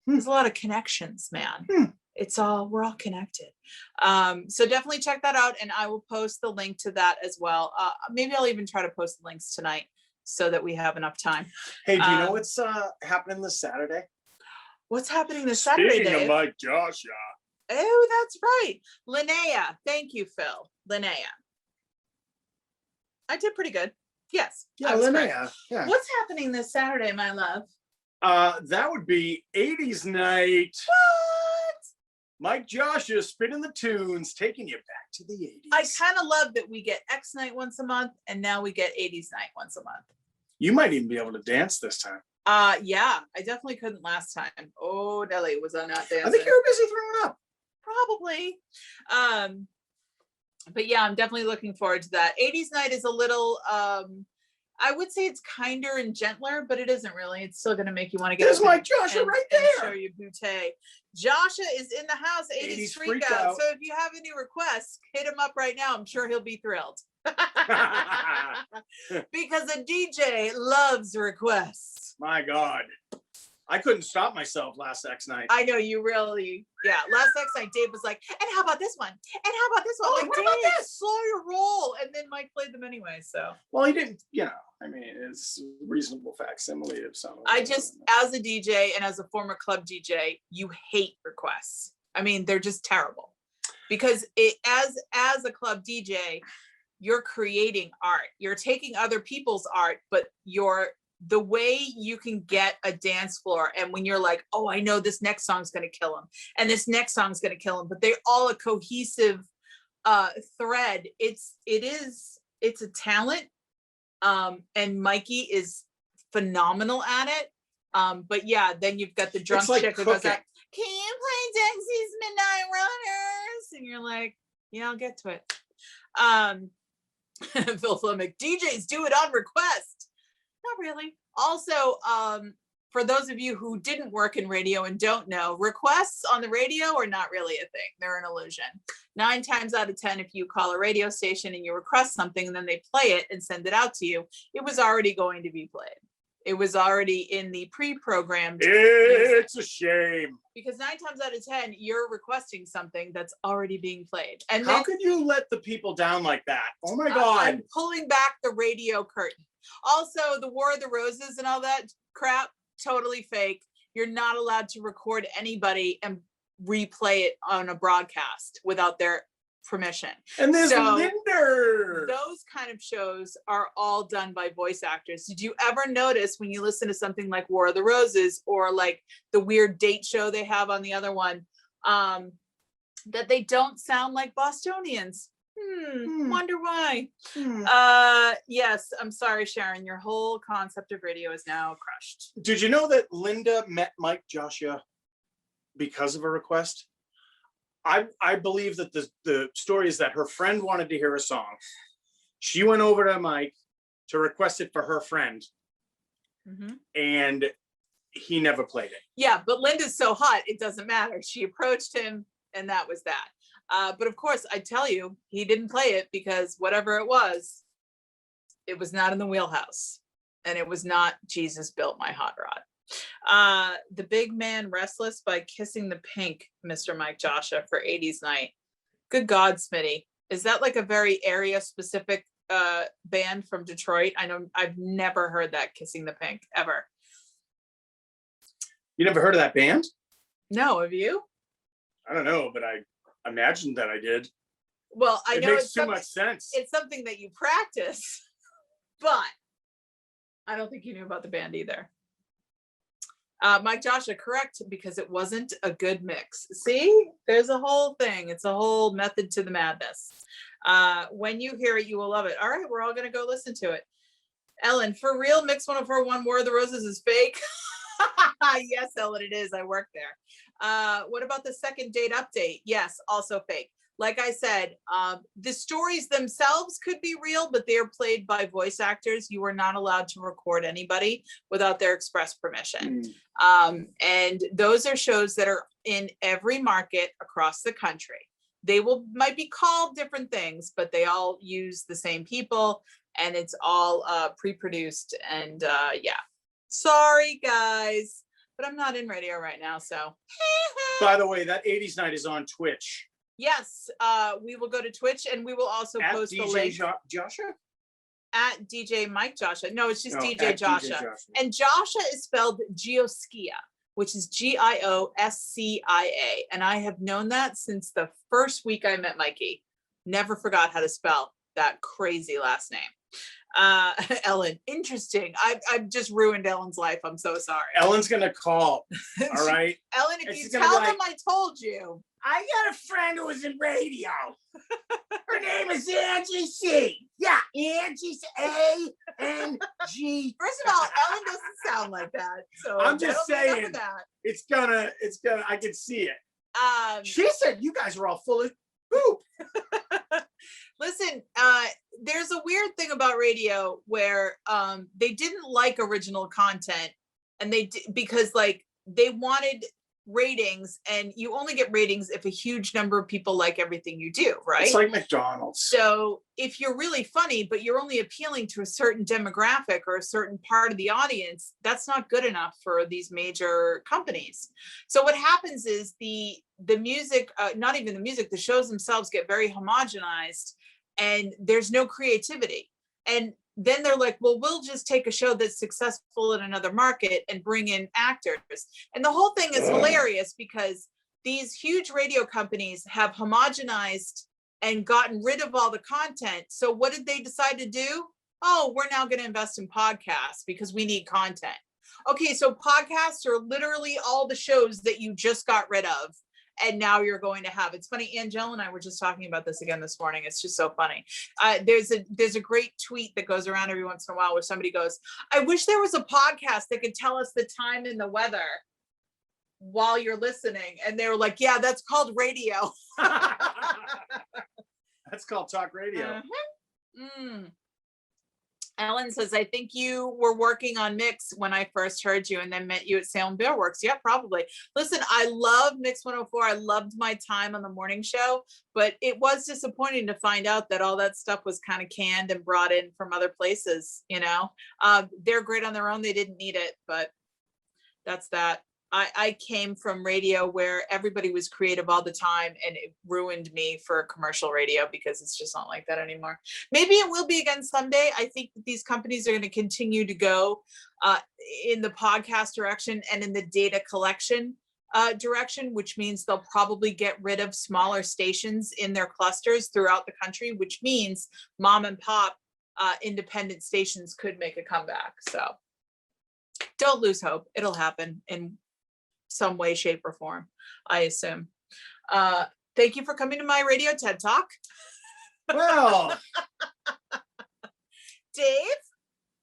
There's a lot of connections, man. We're all connected. So definitely check that out. And I will post the link to that as well. Maybe I'll even try to post the links tonight so that we have enough time. Hey, do you know what's happening this Saturday? What's happening this Saturday, Speaking Dave? of Mike Joshua. Oh, that's right. Linnea. Thank you, Phil. Linnea. I did pretty good. Yes. Yeah, Linnea. Yeah. What's happening this Saturday, my love? That would be 80s night. What? Mike Joshua spinning the tunes, taking you back to the 80s. I kind of love that we get X night once a month, and now we get 80s night once a month. You might even be able to dance this time. Yeah, I definitely couldn't last time. Oh, Nelly, was I not dancing? I think you were busy throwing up. Probably. But yeah, I'm definitely looking forward to that. 80s night is a little, I would say it's kinder and gentler, but it isn't really. It's still going to make you want to get. There's Mike Joshua right there. Show you bootay. Joshua is in the house. 80s freak out. So if you have any requests, hit him up right now. I'm sure he'll be thrilled. Because a DJ loves requests. My God. I couldn't stop myself last X night. I know you really, yeah. Last X night, Dave was like, and how about this one? And how about this one? Oh, like, what about this? Slow your roll. And then Mike played them anyway, so. Well, he didn't, I mean, it's a reasonable facsimile of some. I just, as a DJ and as a former club DJ, you hate requests. I mean, they're just terrible. Because as a club DJ, you're creating art. You're taking other people's art, but the way you can get a dance floor, and when you're like, oh, I know this next song's going to kill him and this next song's going to kill him, but they're all a cohesive thread. It's a talent. And Mikey is phenomenal at it. But yeah, then you've got the drunk chick who goes like, can you play Dexy's Midnight Runners? And you're like, yeah, I'll get to it. Phil Fleming, DJs do it on request. Not really. Also, for those of you who didn't work in radio and don't know, requests on the radio are not really a thing. They're an illusion. 9 times out of 10, if you call a radio station and you request something and then they play it and send it out to you, it was already going to be played. It was already in the pre-programmed. It's a shame. Because 9 times out of 10, you're requesting something that's already being played. And how could you let the people down like that? Oh my God. I'm pulling back the radio curtain. Also, the War of the Roses and all that crap, totally fake. You're not allowed to record anybody and replay it on a broadcast without their permission. And there's Linder. Those kind of shows are all done by voice actors. Did you ever notice when you listen to something like War of the Roses or like the weird date show they have on the other one, that they don't sound like Bostonians? Wonder why. Yes, I'm sorry, Sharon. Your whole concept of radio is now crushed. Did you know that Linda met Mike Joshua because of a request? I believe that the story is that her friend wanted to hear a song. She went over to Mike to request it for her friend, and he never played it. Yeah, but Linda's so hot, it doesn't matter. She approached him, and that was that. But of course, I tell you, he didn't play it because whatever it was not in the wheelhouse. And it was not Jesus Built My Hot Rod. The Big Man Restless by Kissing the Pink, Mr. Mike Joshua, for 80s night. Good God, Smitty. Is that like a very area specific band from Detroit? I know I've never heard that, Kissing the Pink, ever. You never heard of that band? No, have you? I don't know, but I imagined that I did. Well, I know makes too much sense. It's something that you practice, but I don't think you knew about the band either. Mike Joshua, correct, because it wasn't a good mix. See, there's a whole thing. It's a whole method to the madness. When you hear it, you will love it. All right, we're all going to go listen to it. Ellen, for real, Mix 104.1 War of the Roses is fake? Yes, Ellen, it is. I work there. What about the second date update? Yes, also fake. Like I said, the stories themselves could be real, but they're played by voice actors. You are not allowed to record anybody without their express permission. And those are shows that are in every market across the country. They might be called different things, but they all use the same people, and it's all pre-produced. And yeah, sorry guys, but I'm not in radio right now. So by the way, that 80s night is on Twitch. Yes, we will go to Twitch, and we will also post the link Joshua at DJ Mike Joshua. No, it's just DJ Joshua. DJ Joshua. And Joshua is spelled Gioscia, which is Gioscia. And I have known that since the first week I met Mikey. Never forgot how to spell that crazy last name. Ellen, interesting. I've just ruined Ellen's life. I'm so sorry. Ellen's gonna call. All right. Ellen, if you tell them I told you. I got a friend who was in radio. Her name is Angie C. Yeah, Angie's A-N-G. First of all, Ellen doesn't sound like that. So I'm just saying it's gonna, I can see it. She said you guys are all full of poop. Listen, there's a weird thing about radio where they didn't like original content, and because like they wanted ratings, and you only get ratings if a huge number of people like everything you do, right? It's like McDonald's. So if you're really funny, but you're only appealing to a certain demographic or a certain part of the audience, that's not good enough for these major companies. So what happens is the music, not even the music, the shows themselves get very homogenized, and there's no creativity. And then they're like, well, we'll just take a show that's successful in another market and bring in actors. And the whole thing is hilarious because these huge radio companies have homogenized and gotten rid of all the content. So what did they decide to do? Oh, we're now going to invest in podcasts because we need content. Okay, so podcasts are literally all the shows that you just got rid of, and now you're going to have. It's funny, Angela and I were just talking about this again this morning. It's just so funny. There's a great tweet that goes around every once in a while where somebody goes, I wish there was a podcast that could tell us the time and the weather while you're listening. And they were like, yeah, that's called radio. That's called talk radio. Ellen says, I think you were working on Mix when I first heard you and then met you at Salem Beer Works. Yeah, probably. Listen, I love Mix 104. I loved my time on the morning show, but it was disappointing to find out that all that stuff was kind of canned and brought in from other places, you know. They're great on their own. They didn't need it, but that's that. I came from radio where everybody was creative all the time, and it ruined me for commercial radio because it's just not like that anymore. Maybe it will be again someday. I think that these companies are going to continue to go in the podcast direction and in the data collection direction, which means they'll probably get rid of smaller stations in their clusters throughout the country, which means mom and pop independent stations could make a comeback. So don't lose hope. It'll happen in some way, shape, or form, I assume. Thank you for coming to my radio TED Talk. Well, Dave,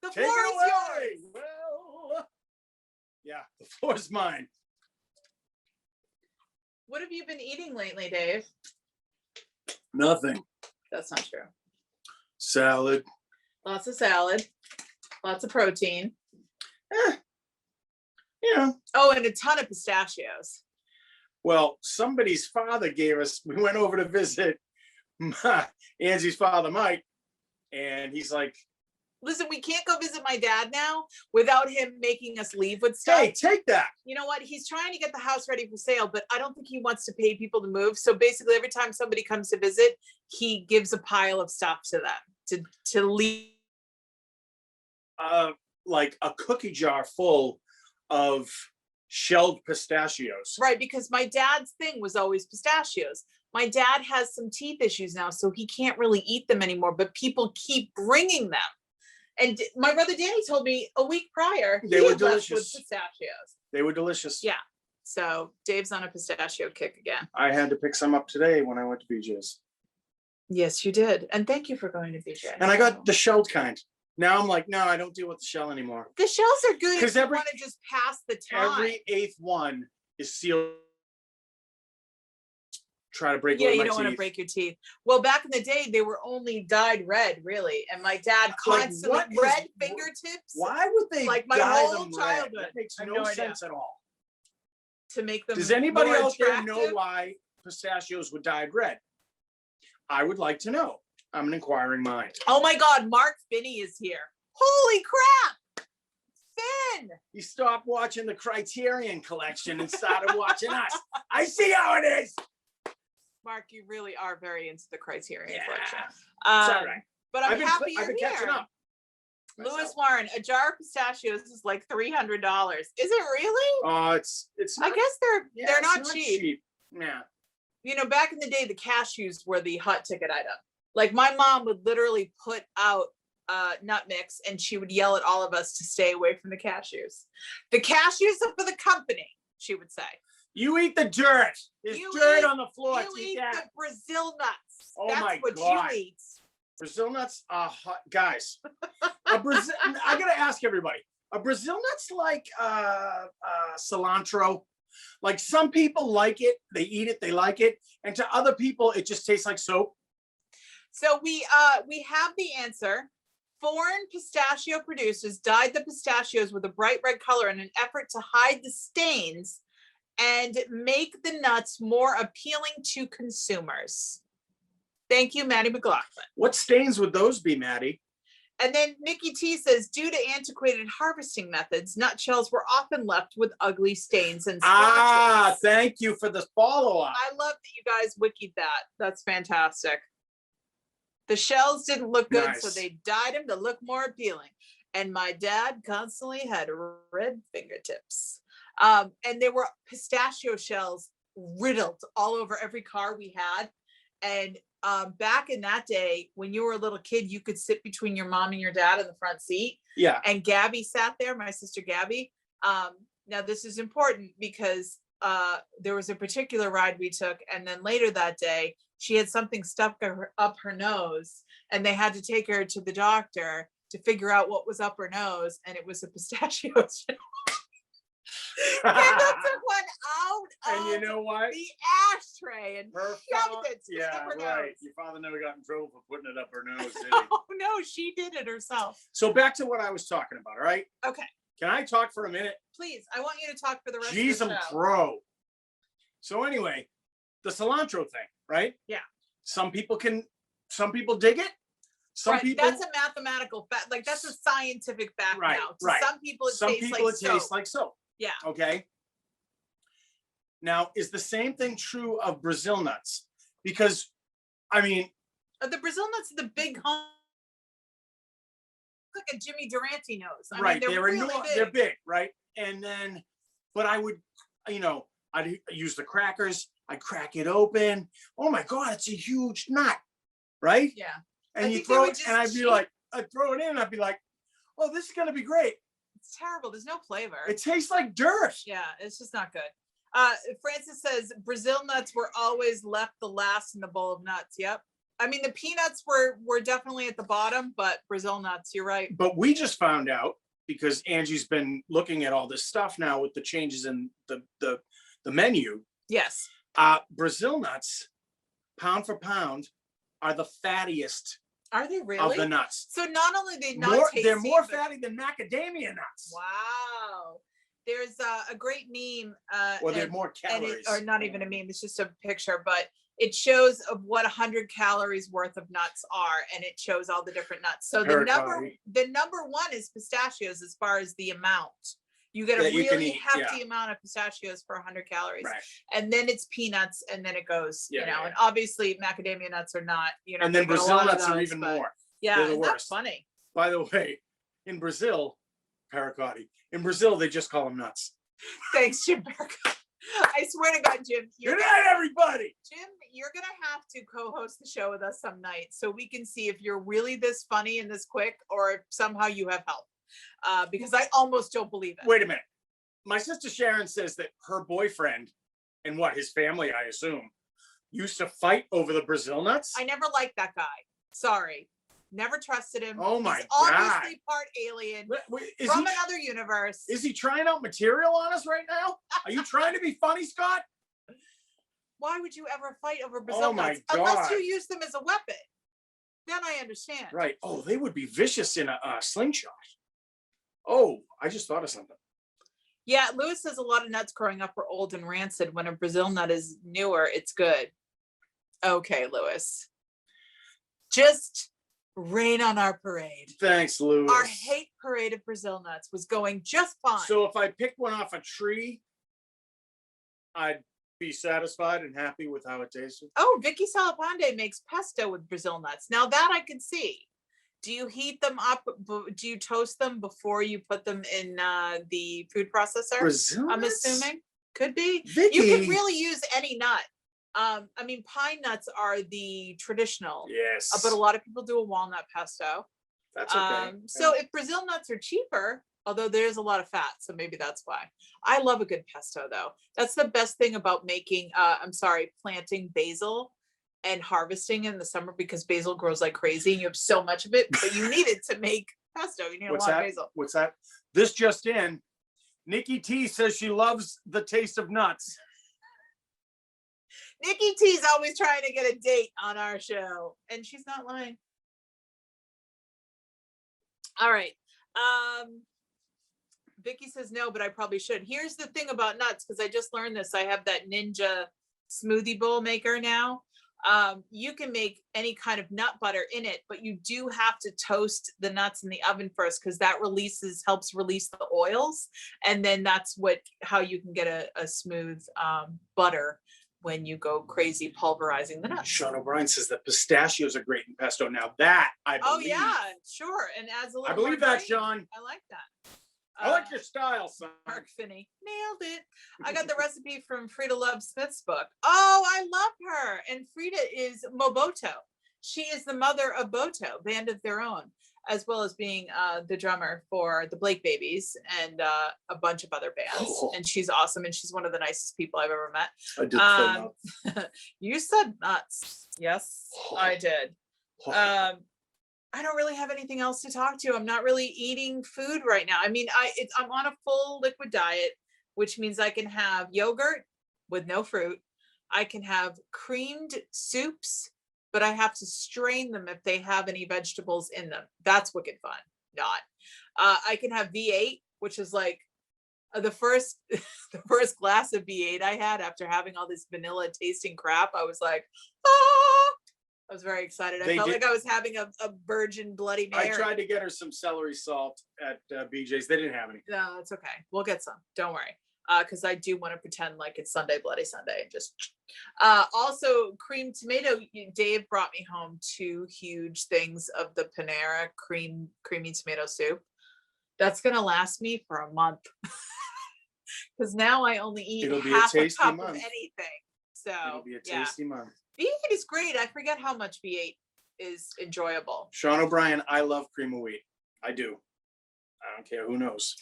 the floor is yours. Well, yeah, the floor is mine. What have you been eating lately, Dave? Nothing. That's not true. Salad. Lots of salad, lots of protein. Yeah. Oh, and a ton of pistachios. Well, somebody's father gave us, we went over to visit Angie's father, Mike, and he's like, listen, we can't go visit my dad now without him making us leave with stuff. Hey, take that. You know what? He's trying to get the house ready for sale, but I don't think he wants to pay people to move. So basically, every time somebody comes to visit, he gives a pile of stuff to them to leave. Like a cookie jar full of shelled pistachios. Right, because my dad's thing was always pistachios. My dad has some teeth issues now, so he can't really eat them anymore, but people keep bringing them. And my brother Danny told me a week prior They he were had left with delicious. pistachios. They were delicious. Yeah. So Dave's on a pistachio kick again. I had to pick some up today when I went to BJ's. Yes, you did. And thank you for going to BJ's. And I got the shelled kind. Now I'm like, no, I don't deal with the shell anymore. The shells are good if you every- want to just pass the time. Every 8th one is sealed. Try to break Yeah, away you my don't want to teeth. break your teeth. Well, back in the day, they were only dyed red, really. And my dad Like, constantly what is- red fingertips Why would they Like my dye whole them childhood. red? That makes I have no no idea. sense at all. to make them. Does anybody more out there attractive. know why pistachios were dyed red? I would like to know. I'm an inquiring mind. Oh my God, Mark Finney is here. Holy crap, Finn! He stopped watching the Criterion Collection and started watching us. I see how it is. Mark, you really are very into the Criterion Yeah, Collection. it's all right. But I'm happy I've you're been here. catching up. Louis myself. Warren, a jar of pistachios is like $300. Is it really? Oh, it's I not, guess they're it's not cheap. Yeah. You know, back in the day, the cashews were the hot ticket item. Like my mom would literally put out nut mix and she would yell at all of us to stay away from the cashews. The cashews are for the company, she would say. You eat the dirt. There's dirt on the floor. You eat the Brazil nuts. Oh That's my what God. you eat. Brazil nuts are hot, guys. I gotta ask everybody. Are Brazil nuts like cilantro? Like some people like it, they eat it, they like it, and to other people, it just tastes like soap. So we have the answer. Foreign pistachio producers dyed the pistachios with a bright red color in an effort to hide the stains and make the nuts more appealing to consumers. Thank you, Maddie McLaughlin. What stains would those be, Maddie? And then Nikki T says, due to antiquated harvesting methods, nutshells were often left with ugly stains and splotches. Thank you for the follow-up. I love that you guys wikied that. That's fantastic. The shells didn't look good, so Nice. they dyed them to look more appealing. And my dad constantly had red fingertips. And there were pistachio shells riddled all over every car we had. And back in that day, when you were a little kid, you could sit between your mom and your dad in the front seat. Yeah. And Gabby sat there, my sister Gabby. Now this is important because there was a particular ride we took, and then later that day, she had something stuck up her nose, and they had to take her to the doctor to figure out what was up her nose, and it was a pistachio shell. Kendall took one out And you know what? the ashtray and Her shoved it straight up her right. nose. Your father never got in trouble for putting it up her nose, did he? Oh no, she did it herself. So back to what I was talking about, all right? Okay, Can I talk for a minute? please, I want you to talk for the rest Jeez, of the I'm show. pro. So anyway, the cilantro thing, right? Yeah. Some people dig it. Some Right, people, that's a mathematical fact. Like that's a scientific fact Right, now. To right. some people, it some tastes people like it tastes soap. like soap. Yeah. Okay. Now, is the same thing true of Brazil nuts? Because, I mean, The Brazil nuts are the big home. Like a Jimmy Durante nose. I right, mean, they're really they're big. big, right? And then, but I would, I'd use the crackers. I'd crack it open. Oh my God, it's a huge nut, right? Yeah. And I you think they throw would it, just and I'd be cheat. like, I'd throw it in, and I'd be like, oh, this is gonna be great. It's terrible. There's no flavor. It tastes like dirt. Yeah, it's just not good. Francis says Brazil nuts were always left the last in the bowl of nuts. Yep. I mean, the peanuts were definitely at the bottom, but Brazil nuts, you're right. But we just found out, because Angie's been looking at all this stuff now with the changes in the menu. Yes. Brazil nuts, pound for pound, are the fattiest Are they of really? the nuts. So not only they not tasty, They're more but- fatty than macadamia nuts. Wow. There's a great meme. Or they're and- more and calories. or not even a meme. It's just a picture, but it shows of what 100 calories worth of nuts are, and it shows all the different nuts. So the number one is pistachios as far as the amount. You get a That you can really eat, hefty amount of pistachios for 100 calories. Right. And then it's peanuts, and then it goes, Yeah, yeah. and obviously macadamia nuts are not, And then they get a Brazil lot of nuts are those, even but- more. Yeah, They're the isn't that worst. funny? By the way, in Brazil, paracotti. In Brazil, they just call them nuts. Thanks, Jim Berko. I swear to God, Jim. Good night, everybody. Jim, you're going to have to co-host the show with us some night so we can see if you're really this funny and this quick or if somehow you have help. Because I almost don't believe it. Wait a minute. My sister Sharon says that her boyfriend and his family, I assume, used to fight over the Brazil nuts. I never liked that guy. Sorry. Never trusted him. Oh my He's God. obviously part alien from another universe. Is he trying out material on us right now? Are you trying to be funny, Scott? Why would you ever fight over Brazil nuts? God. Unless you use them as a weapon. Then I understand. Right. Oh, they would be vicious in a slingshot. Oh, I just thought of something. Yeah, Lewis says a lot of nuts growing up are old and rancid. When a Brazil nut is newer, it's good. Okay, Lewis. Just rain on our parade. Thanks, Lewis. Our hate parade of Brazil nuts was going just fine. So if I picked one off a tree, I'd be satisfied and happy with how it tasted. Oh, Vicky Salapande makes pesto with Brazil nuts. Now that I can see. Do you heat them up? Do you toast them before you put them in the food processor? Brazil I'm nuts? assuming. Could be. Vicky. You can really use any nut. I mean, pine nuts are the traditional. Yes. But a lot of people do a walnut pesto. That's okay. So if Brazil nuts are cheaper, although there's a lot of fat, so maybe that's why. I love a good pesto though. That's the best thing about making, planting basil and harvesting in the summer, because basil grows like crazy and you have so much of it, but you need it to make pesto. You need a lot of basil. What's that? This just in. Nikki T says she loves the taste of nuts. Nikki T's always trying to get a date on our show, and she's not lying. All right. Vicky says no, but I probably should. Here's the thing about nuts, because I just learned this. I have that Ninja smoothie bowl maker now. You can make any kind of nut butter in it, but you do have to toast the nuts in the oven first, because that helps release the oils, and then that's how you can get a smooth butter when you go crazy pulverizing the nuts. Sean O'Brien says that pistachios are great in pesto. Now that I believe. Oh yeah, sure, and adds a little. I believe more that, grain. Sean. I like that. I like your style, son. Mark Finney nailed it. I got the recipe from Frida Love Smith's book. Oh, I love her. And Frida is Moboto. She is the mother of Boto, Band of Their Own, as well as being the drummer for the Blake Babies and a bunch of other bands. Oh. And she's awesome. And she's one of the nicest people I've ever met. I did say nuts. You said nuts. Yes, I did. I don't really have anything else to talk to. I'm not really eating food right now. I mean, I'm on a full liquid diet, which means I can have yogurt with no fruit. I can have creamed soups, but I have to strain them if they have any vegetables in them. That's wicked fun. Not. I can have V8, which is like the first glass of V8 I had after having all this vanilla tasting crap. I was like, ah! I was very excited. I felt like I was having a virgin Bloody Mary. I tried to get her some celery salt at BJ's. They didn't have any. No, it's okay. We'll get some. Don't worry. Because I do want to pretend like it's Sunday, Bloody Sunday. And just also cream tomato. Dave brought me home 2 huge things of the Panera creamy tomato soup. That's going to last me for a month. Because now I only eat half a cup of anything. So it'll be a tasty month. V8 is great. I forget how much V8 is enjoyable. Sean O'Brien, I love cream of wheat. I do. I don't care who knows.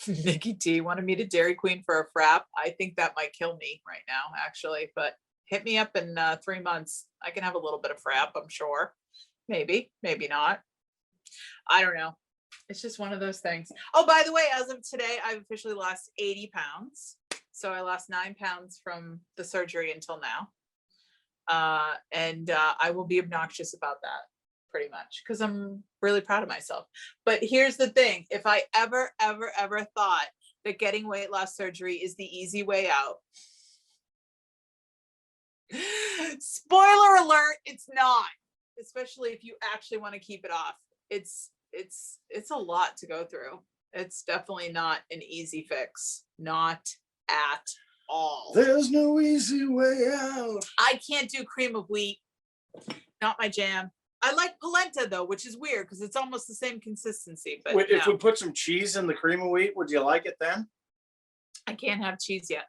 Nikki T wanted me to Dairy Queen for a frap. I think that might kill me right now, actually. But hit me up in 3 months. I can have a little bit of frap, I'm sure. Maybe, maybe not. I don't know. It's just one of those things. Oh, by the way, as of today, I've officially lost 80 pounds. So I lost 9 pounds from the surgery until now. And I will be obnoxious about that pretty much because I'm really proud of myself. But here's the thing. If I ever thought that getting weight loss surgery is the easy way out, spoiler alert, it's not, especially if you actually want to keep it off. It's a lot to go through. It's definitely not an easy fix. Not at all. There's no easy way out. I can't do cream of wheat. Not my jam. I like polenta though, which is weird because it's almost the same consistency. But if we put some cheese in the cream of wheat, would you like it then? I can't have cheese yet.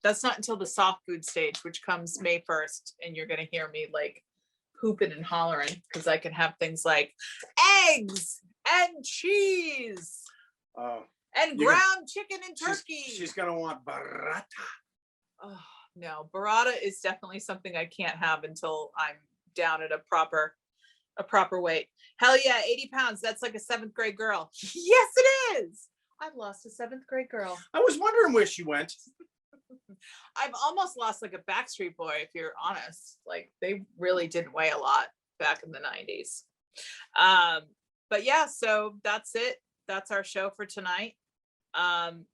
That's not until the soft food stage, which comes May 1st, and you're gonna hear me like hooping and hollering because I can have things like eggs and cheese and ground chicken and turkey. She's gonna want burrata. Oh no, burrata is definitely something I can't have until I'm down at a proper weight. Hell yeah, 80 pounds. That's like a 7th grade girl. Yes, it is. I've lost a 7th grade girl. I was wondering where she went. I've almost lost like a Backstreet Boy, if you're honest. Like they really didn't weigh a lot back in the 90s. But yeah, so that's it. That's our show for tonight.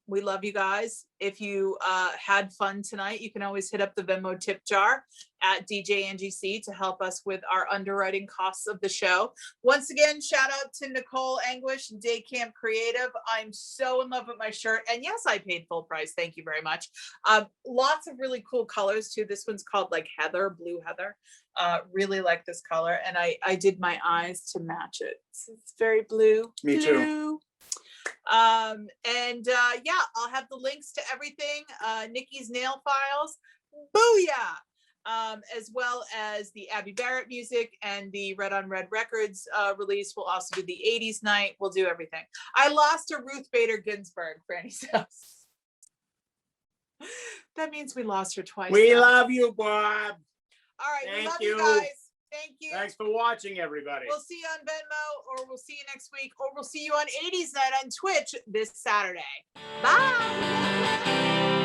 We love you guys. If you had fun tonight, you can always hit up the Venmo tip jar at DJ Angie C to help us with our underwriting costs of the show. Once again, shout out to Nicole Anguish, Day Camp Creative. I'm so in love with my shirt. And yes, I paid full price. Thank you very much. Lots of really cool colors too. This one's called like Heather, Blue Heather. Really like this color. And I did my eyes to match it. It's very blue. Me too. Yeah, I'll have the links to everything, Nikki's nail files, booyah, as well as the Abby Barrett music and the Red on Red Records release. We'll also do the 80s night. We'll do everything. I lost to Ruth Bader Ginsburg, Franny's house. That means we lost her twice. We love you, Bob. All right, Thank we love you guys. Thank you. Thanks for watching, everybody. We'll see you on Venmo, or we'll see you next week, or we'll see you on 80s Night on Twitch this Saturday. Bye.